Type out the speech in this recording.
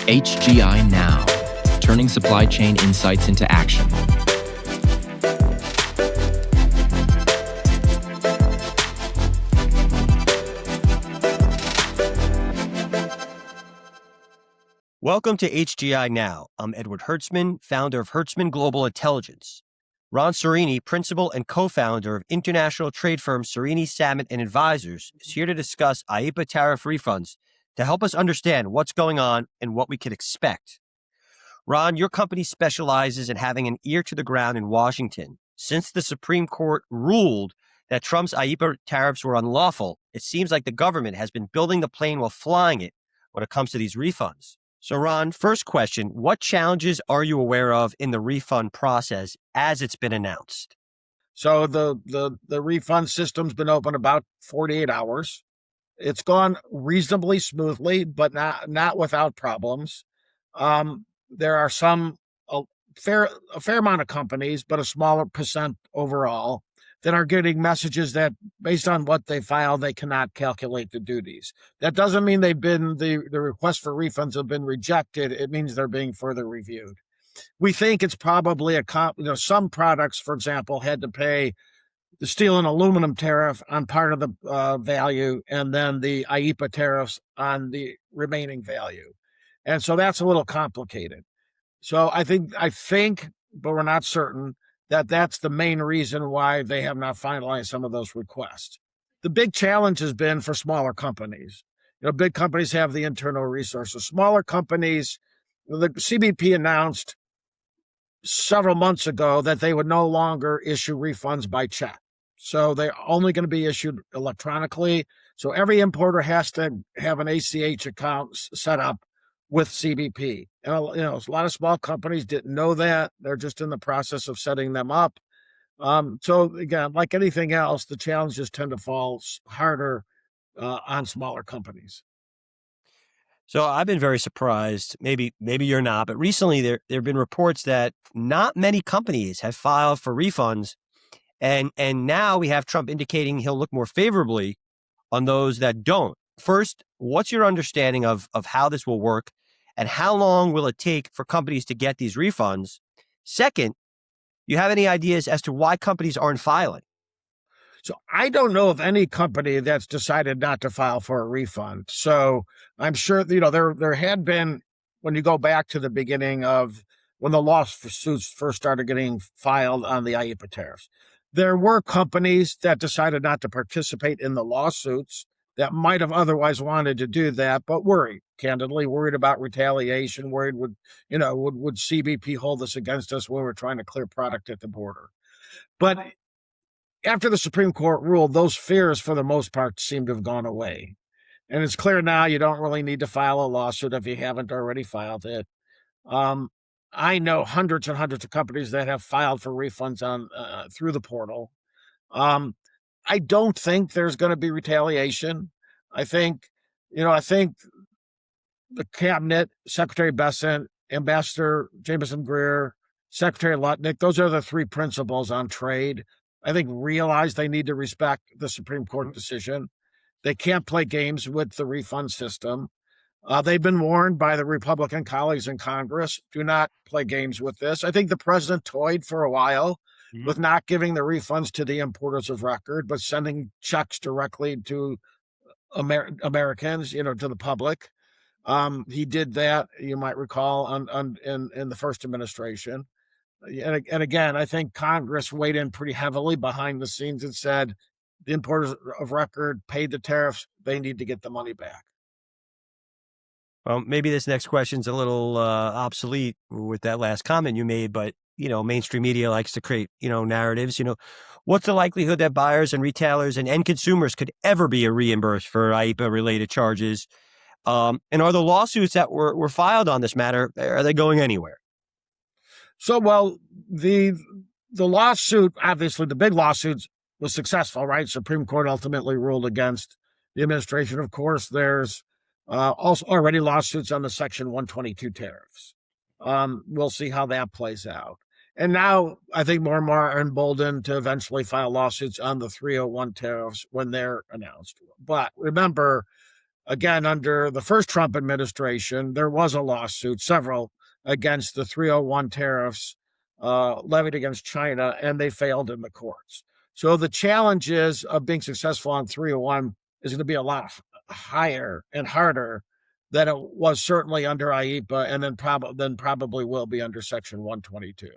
HGI Now, turning supply chain insights into action. Welcome to HGI Now. I'm Edward Hertzman, founder of Hertzman Global Intelligence. Ron Sorini, principal and co-founder of international trade firm Sorini, Samet and Advisors, is here to discuss IEPA tariff refunds to help us understand what's going on and what we can expect. Ron, your company specializes in having an ear to the ground in Washington. Since the Supreme Court ruled that Trump's IEPA tariffs were unlawful, it seems like the government has been building the plane while flying it when it comes to these refunds. So, Ron, first question, what challenges are you aware of in the refund process as it's been announced? So the refund system's been open about 48 hours. It's gone reasonably smoothly, but not without problems. There are a fair amount of companies, but a smaller percent overall, that are getting messages that based on what they file, they cannot calculate the duties. That doesn't mean the requests for refunds have been rejected. It means they're being further reviewed. We think it's probably some products, for example, had to pay the steel and aluminum tariff on part of the value, and then the IEPA tariffs on the remaining value. And so that's a little complicated. So I think, but we're not certain, that that's the main reason why they have not finalized some of those requests. The big challenge has been for smaller companies. Big companies have the internal resources. Smaller companies, the CBP announced several months ago that they would no longer issue refunds by check. So they're only going to be issued electronically. So every importer has to have an ACH account set up with CBP. And a lot of small companies didn't know that. They're just in the process of setting them up. So again, like anything else, the challenges tend to fall harder on smaller companies. So I've been very surprised, maybe you're not, but recently there have been reports that not many companies have filed for refunds. And now we have Trump indicating he'll look more favorably on those that don't. First, what's your understanding of how this will work, and how long will it take for companies to get these refunds? Second, you have any ideas as to why companies aren't filing? So I don't know of any company that's decided not to file for a refund. So I'm sure, there had been, when you go back to the beginning of when the lawsuits first started getting filed on the IEPA tariffs, there were companies that decided not to participate in the lawsuits that might have otherwise wanted to do that, but worried about retaliation, worried would CBP hold this against us when we're trying to clear product at the border. But after the Supreme Court ruled, those fears, for the most part, seem to have gone away. And it's clear now you don't really need to file a lawsuit if you haven't already filed it. I know hundreds and hundreds of companies that have filed for refunds through the portal. I don't think there's going to be retaliation. I think the cabinet, Secretary Bessent, Ambassador Jameson Greer, Secretary Lutnick, those are the three principals on trade. I think realize they need to respect the Supreme Court decision. They can't play games with the refund system. They've been warned by the Republican colleagues in Congress, do not play games with this. I think the president toyed for a while with not giving the refunds to the importers of record, but sending checks directly to Americans, to the public. He did that, you might recall, in the first administration. And again, I think Congress weighed in pretty heavily behind the scenes and said the importers of record paid the tariffs. They need to get the money back. Well, maybe this next question's a little obsolete with that last comment you made, but, mainstream media likes to create, narratives. What's the likelihood that buyers and retailers and end consumers could ever be reimbursed for IEPA-related charges? And are the lawsuits that were filed on this matter, are they going anywhere? So, well, the lawsuit, obviously, the big lawsuit was successful, right? Supreme Court ultimately ruled against the administration. Of course, there's also already lawsuits on the Section 122 tariffs. We'll see how that plays out. And now I think more and more are emboldened to eventually file lawsuits on the 301 tariffs when they're announced. But remember, Again, under the first Trump administration, there was a lawsuit, several, against the 301 tariffs levied against China, and they failed in the courts. So the challenges of being successful on 301 is going to be a lot higher and harder than it was certainly under IEPA, and then probably will be under Section 122.